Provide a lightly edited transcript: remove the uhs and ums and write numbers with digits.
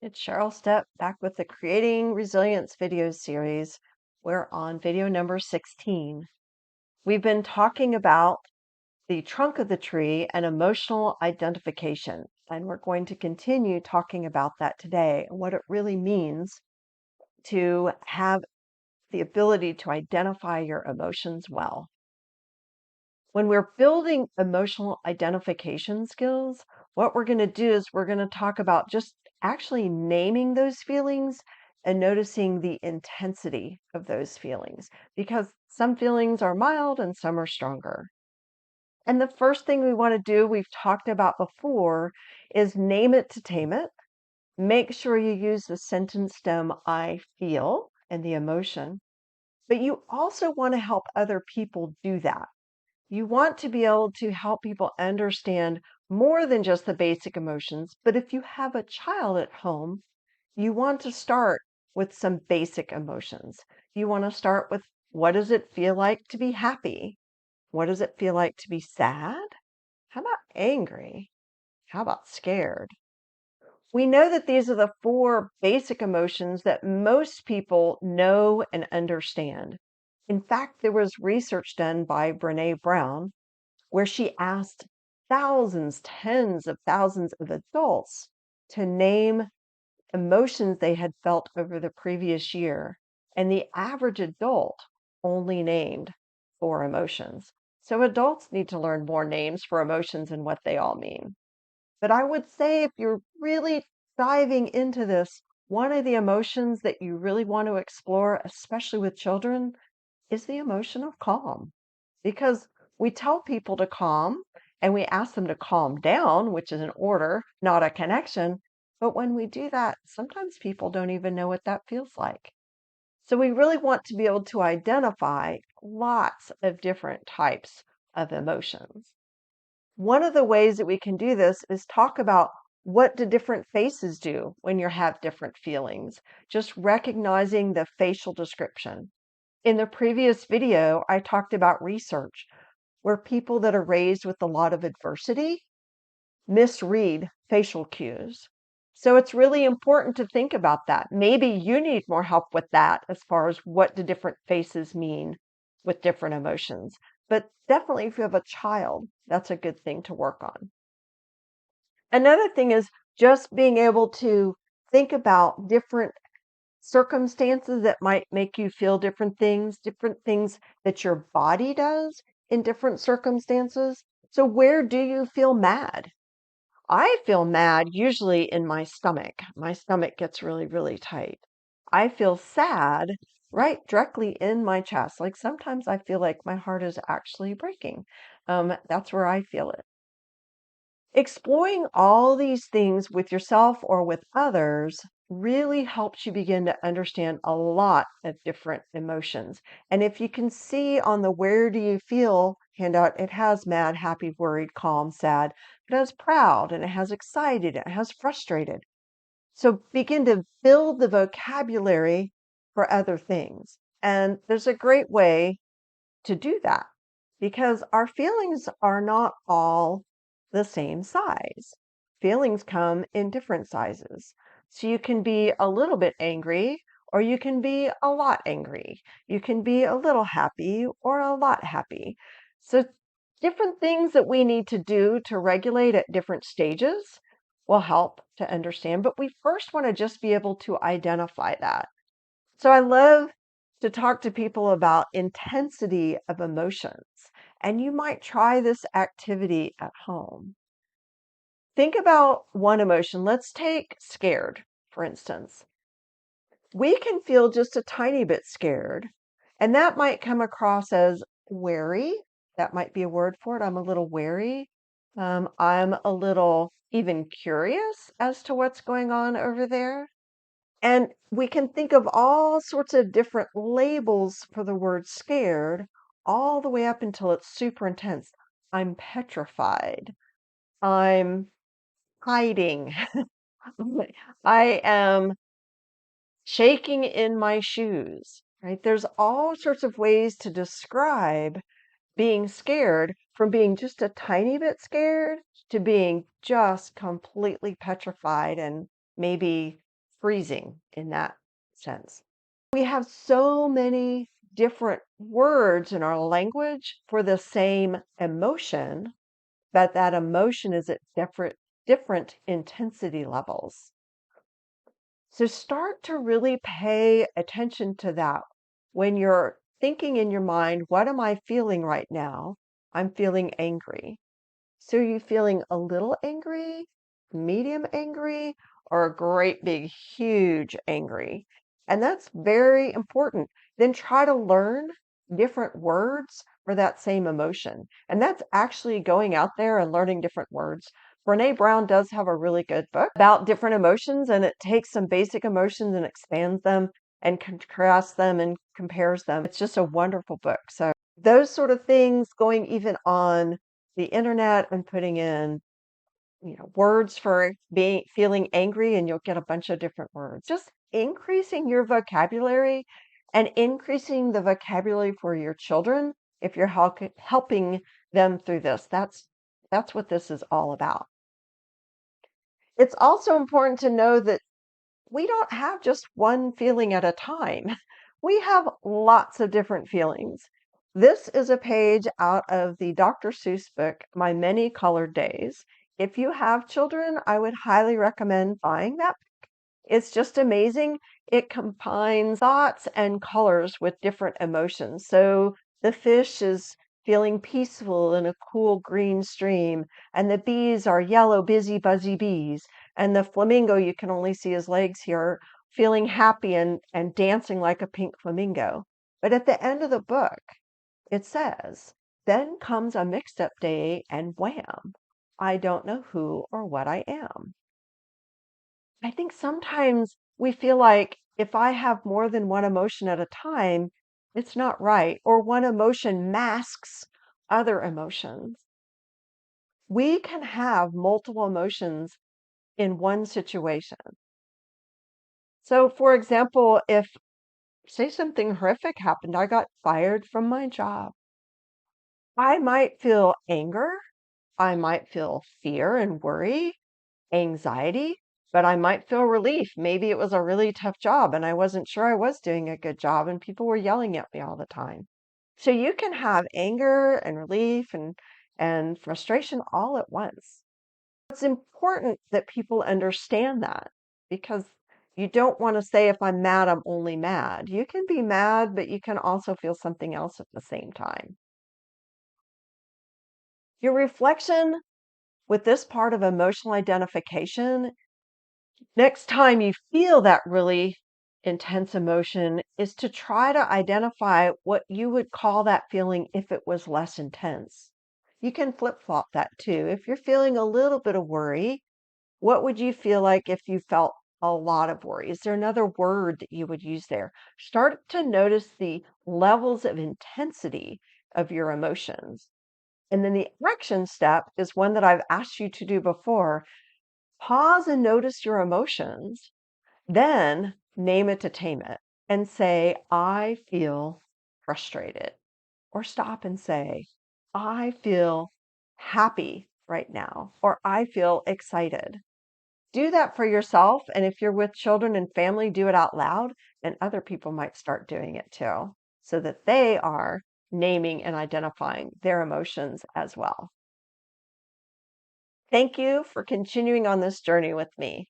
It's Cheryl Step back with the Creating Resilience video series. We're on video number 16. We've been talking about the trunk of the tree and emotional identification, and we're going to continue talking about that today and what it really means to have the ability to identify your emotions well. When we're building emotional identification skills, what we're going to do is we're going to talk about just actually naming those feelings and noticing the intensity of those feelings because some feelings are mild and some are stronger. And the first thing we want to do, we've talked about before, is name it to tame it. Make sure you use the sentence stem I feel and the emotion, but you also want to help other people do that. You want to be able to help people understand more than just the basic emotions. But if you have a child at home, you want to start with some basic emotions. You want to start with, what does it feel like to be happy? What does it feel like to be sad? How about angry? How about scared? We know that these are the four basic emotions that most people know and understand. In fact, there was research done by Brene Brown where she asked thousands, tens of thousands of adults to name emotions they had felt over the previous year. And the average adult only named four emotions. So adults need to learn more names for emotions and what they all mean. But I would say if you're really diving into this, one of the emotions that you really want to explore, especially with children, is the emotion of calm. Because we tell people to calm and we ask them to calm down, which is an order, not a connection. But when we do that, sometimes people don't even know what that feels like. So we really want to be able to identify lots of different types of emotions. One of the ways that we can do this is talk about what do different faces do when you have different feelings, just recognizing the facial description. In the previous video, I talked about research where people that are raised with a lot of adversity misread facial cues. So it's really important to think about that. Maybe you need more help with that as far as what do different faces mean with different emotions. But definitely if you have a child, that's a good thing to work on. Another thing is just being able to think about different circumstances that might make you feel different things that your body does in different circumstances. So where do you feel mad? I feel mad usually in my stomach. My stomach gets really, really tight. I feel sad right directly in my chest. Like sometimes I feel like my heart is actually breaking. That's where I feel it. Exploring all these things with yourself or with others really helps you begin to understand a lot of different emotions. And if you can see on the where do you feel handout, it has mad, happy, worried, calm, sad, it has proud, and it has excited, it has frustrated. So begin to build the vocabulary for other things. And there's a great way to do that because our feelings are not all the same size. Feelings come in different sizes. So you can be a little bit angry or you can be a lot angry. You can be a little happy or a lot happy. So different things that we need to do to regulate at different stages will help to understand. But we first want to just be able to identify that. So I love to talk to people about intensity of emotions, and you might try this activity at home. Think about one emotion. Let's take scared, for instance. We can feel just a tiny bit scared, and that might come across as wary. That might be a word for it. I'm a little wary. I'm a little even curious as to what's going on over there. And we can think of all sorts of different labels for the word scared, all the way up until it's super intense. I'm petrified. I'm hiding. I am shaking in my shoes, right? There's all sorts of ways to describe being scared from being just a tiny bit scared to being just completely petrified and maybe freezing in that sense. We have so many different words in our language for the same emotion, but that emotion is at different intensity levels. So start to really pay attention to that. When you're thinking in your mind, what am I feeling right now? I'm feeling angry. So are you feeling a little angry, medium angry, or a great big huge angry? And that's very important. Then try to learn different words for that same emotion. And that's actually going out there and learning different words. Brene Brown does have a really good book about different emotions, and it takes some basic emotions and expands them and contrasts them and compares them. It's just a wonderful book. So those sort of things, going even on the internet and putting in, words for feeling angry, and you'll get a bunch of different words. Just increasing your vocabulary and increasing the vocabulary for your children if you're helping them through this. That's what this is all about. It's also important to know that we don't have just one feeling at a time. We have lots of different feelings. This is a page out of the Dr. Seuss book, My Many Colored Days. If you have children, I would highly recommend buying that. It's just amazing. It combines thoughts and colors with different emotions. So the fish is feeling peaceful in a cool green stream, and the bees are yellow, busy, buzzy bees. And the flamingo, you can only see his legs here, feeling happy and dancing like a pink flamingo. But at the end of the book, it says, then comes a mixed up day, and wham, I don't know who or what I am. I think sometimes we feel like if I have more than one emotion at a time, it's not right, or one emotion masks other emotions. We can have multiple emotions in one situation. So, for example, if, say, something horrific happened, I got fired from my job, I might feel anger, I might feel fear and worry, anxiety, but I might feel relief. Maybe it was a really tough job and I wasn't sure I was doing a good job and people were yelling at me all the time. So you can have anger and relief and frustration all at once. It's important that people understand that, because you don't want to say, if I'm mad, I'm only mad. You can be mad, but you can also feel something else at the same time. Your reflection with this part of emotional identification, next time you feel that really intense emotion, is to try to identify what you would call that feeling if it was less intense. You can flip-flop that too. If you're feeling a little bit of worry, what would you feel like if you felt a lot of worry? Is there another word that you would use there? Start to notice the levels of intensity of your emotions. And then the action step is one that I've asked you to do before. Pause and notice your emotions, then name it to tame it and say, I feel frustrated. Or stop and say, I feel happy right now, or I feel excited. Do that for yourself. And if you're with children and family, do it out loud, and other people might start doing it too, so that they are naming and identifying their emotions as well. Thank you for continuing on this journey with me.